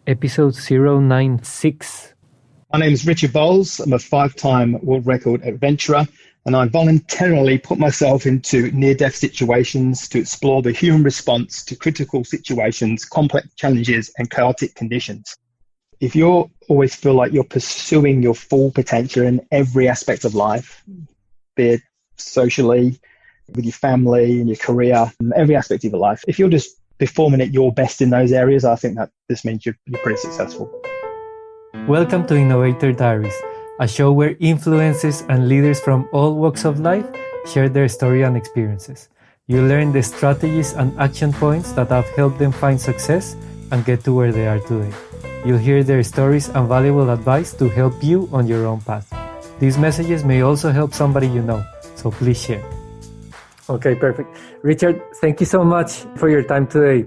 episode 096. My name is Richard Bowles. I'm a 5-time world record adventurer, and I voluntarily put myself into near-death situations to explore the human response to critical situations, complex challenges, and chaotic conditions. If you always feel like you're pursuing your full potential in every aspect of life, be it socially, with your family and your career, every aspect of your life, if you're just performing at your best in those areas, I think that this means you're pretty successful. Welcome to Innovator Diaries, a show where influencers and leaders from all walks of life share their story and experiences. You learn the strategies and action points that have helped them find success and get to where they are today. You'll hear their stories and valuable advice to help you on your own path. These messages may also help somebody you know, so please share. Okay, perfect. Richard, thank you so much for your time today.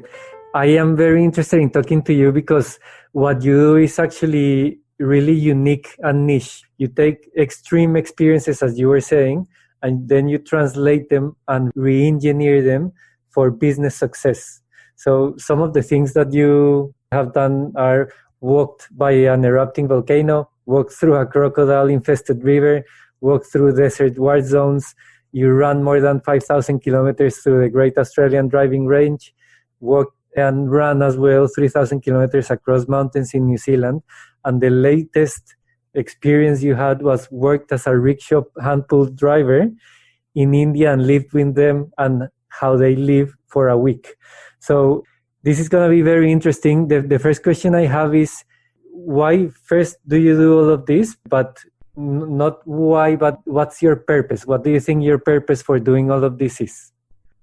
I am very interested in talking to you because what you do is actually really unique and niche. You take extreme experiences, as you were saying, and then you translate them and re-engineer them for business success. So some of the things that you have done are walked by an erupting volcano, walked through a crocodile-infested river, walked through desert war zones. You ran more than 5,000 kilometers through the Great Australian Driving Range, walked and ran as well 3,000 kilometers across mountains in New Zealand. And the latest experience you had was worked as a rickshaw hand-pull driver in India and lived with them and how they live for a week. So this is going to be very interesting. The first question I have is, why first do you do all of this? But not why, but what's your purpose? What do you think your purpose for doing all of this is?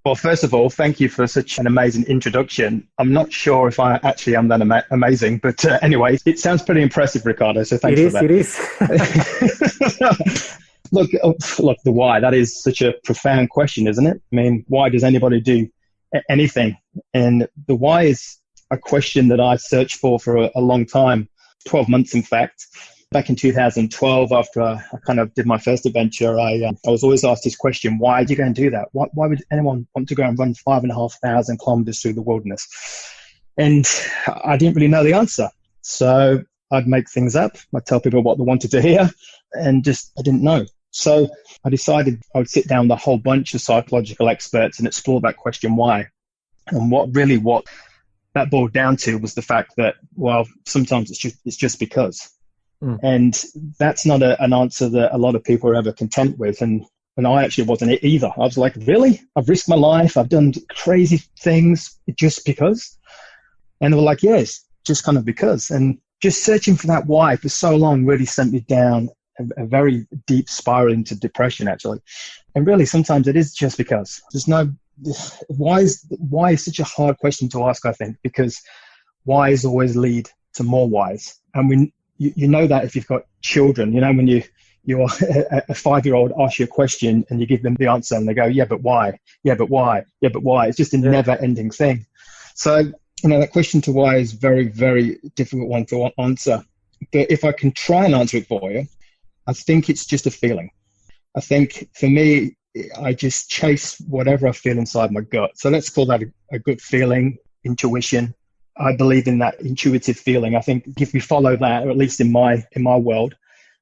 Well, first of all, thank you for such an amazing introduction. I'm not sure if I actually am that amazing, but anyway, it sounds pretty impressive, Ricardo, so thanks for that. It is. Look, the why, that is such a profound question, isn't it? I mean, why does anybody do anything? And the why is a question that I searched for a long time, 12 months in fact. Back in 2012, after I kind of did my first adventure, I was always asked this question: why did you go and do that? Why would anyone want to go and run 5,500 kilometers through the wilderness? And I didn't really know the answer. So I'd make things up. I'd tell people what they wanted to hear, and I didn't know. So I decided I would sit down with a whole bunch of psychological experts and explore that question, why? And what that boiled down to was the fact that, well, sometimes it's just because. And that's not an answer that a lot of people are ever content with. And I actually wasn't either. I was like, really? I've risked my life. I've done crazy things just because? And they were like, yes, just kind of because. And just searching for that why for so long really sent me down a very deep spiral into depression, actually. And really, sometimes it is just because. There's no, why is such a hard question to ask, I think, because whys always lead to more whys. And you know that if you've got children, you know, when you're a 5-year-old asks you a question and you give them the answer and they go, yeah, but why? Yeah, but why? Yeah, but why? It's just a never-ending thing. So, you know, that question to why is very, very difficult one to answer. But if I can try and answer it for you, I think it's just a feeling. I think for me, I just chase whatever I feel inside my gut. So let's call that a good feeling, intuition. I believe in that intuitive feeling. I think if we follow that, or at least in my world,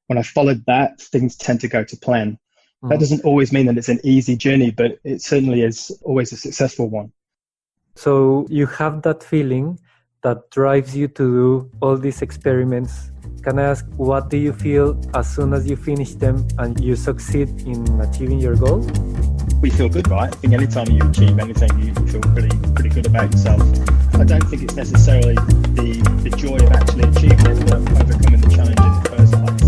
when I followed that, things tend to go to plan. That doesn't always mean that it's an easy journey, but it certainly is always a successful one. So you have that feeling that drives you to do all these experiments. Can I ask, what do you feel as soon as you finish them and you succeed in achieving your goal? We feel good, right? I think anytime you achieve anything, you feel pretty good about yourself. I don't think it's necessarily the joy of actually achieving it, but overcoming the challenge in the first place.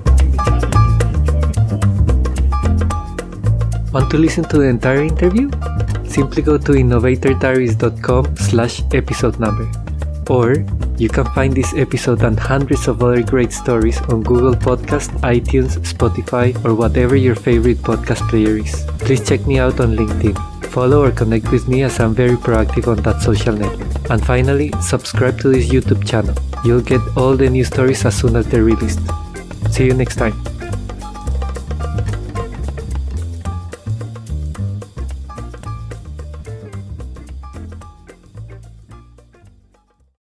I think the challenge is the enjoyment part. Want to listen to the entire interview? Simply go to innovatordiaries.com/episode number. Or you can find this episode and hundreds of other great stories on Google Podcast, iTunes, Spotify, or whatever your favorite podcast player is. Please check me out on LinkedIn. Follow or connect with me as I'm very proactive on that social network. And finally, subscribe to this YouTube channel. You'll get all the new stories as soon as they're released. See you next time.